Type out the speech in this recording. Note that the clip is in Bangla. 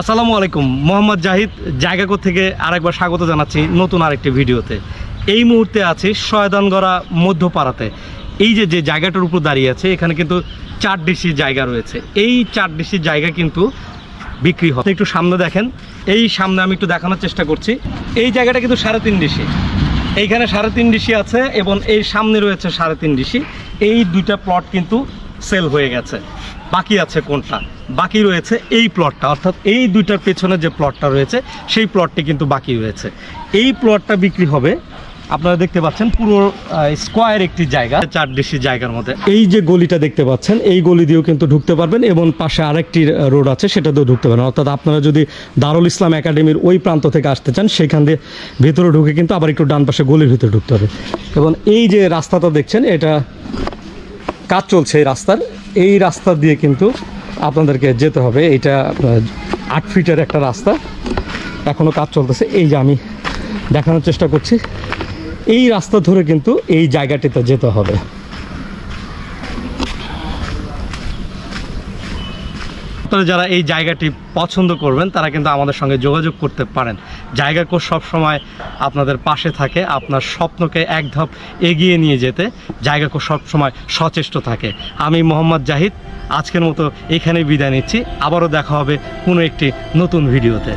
আসসালামু আলাইকুম, মোহাম্মদ জাহিদ জায়গাকো থেকে আরেকবার স্বাগত জানাচ্ছি নতুন আরেকটি ভিডিওতে। এই মুহূর্তে আছি শয়তানগড়া মধ্যপাড়াতে। এই যে জায়গাটার উপর দাঁড়িয়ে আছে, এখানে কিন্তু 4 ডিসি জায়গা রয়েছে। এই 4 ডিসি জায়গা কিন্তু বিক্রি হয়। একটু সামনে দেখেন, এই সামনে আমি একটু দেখানোর চেষ্টা করছি। এই জায়গাটা কিন্তু 3.5 ডিসি, এইখানে 3.5 ডিসি আছে এবং এই সামনে রয়েছে 3.5 ডিসি। এই দুইটা প্লট কিন্তু সেল হয়ে গেছে। বাকি আছে কোনটা? বাকি রয়েছে এই প্লটটা, অর্থাৎ এই দুইটার পেছনে যে প্লটটা রয়েছে সেই প্লটটি কিন্তু বাকি রয়েছে। এই প্লটটা বিক্রি হবে, আপনারা দেখতে পাচ্ছেন পুরো স্কোয়ার একটি জায়গা, 4 ডিসি জায়গার মধ্যে। এই যে গলিটা দেখতে পাচ্ছেন, এই গলি দিয়েও কিন্তু ঢুকতে পারবেন এবং পাশে আরেকটি রোড আছে, সেটা দিয়েও ঢুকতে পারবেন। অর্থাৎ আপনারা যদি দারুল ইসলাম একাডেমির ওই প্রান্ত থেকে আসতে চান, সেখান দিয়ে ভেতরে ঢুকে কিন্তু আবার একটু ডান পাশে গলির ভিতরে ঢুকতে হবে। এবং এই যে রাস্তাটা দেখছেন, এটা কাজ চলছে এই রাস্তার। এই রাস্তা দিয়ে কিন্তু আপনাদেরকে যেতে হবে। এটা 8 ফিটের একটা রাস্তা, এখনও কাজ চলতেছে। এই যে আমি দেখানোর চেষ্টা করছি, এই রাস্তা ধরে কিন্তু এই জায়গাটিতে যেতে হবে। আপনারা যারা এই জায়গাটি পছন্দ করবেন তারা কিন্তু আমাদের সঙ্গে যোগাযোগ করতে পারেন। জায়গাকো সবসময় আপনাদের পাশে থাকে, আপনার স্বপ্নকে এক ধাপ এগিয়ে নিয়ে যেতে জায়গাকো সবসময় সচেষ্ট থাকে। আমি মোহাম্মদ জাহিদ আজকের মতো এখানেই বিদায় নিচ্ছি। আবারও দেখা হবে কোনো একটি নতুন ভিডিওতে।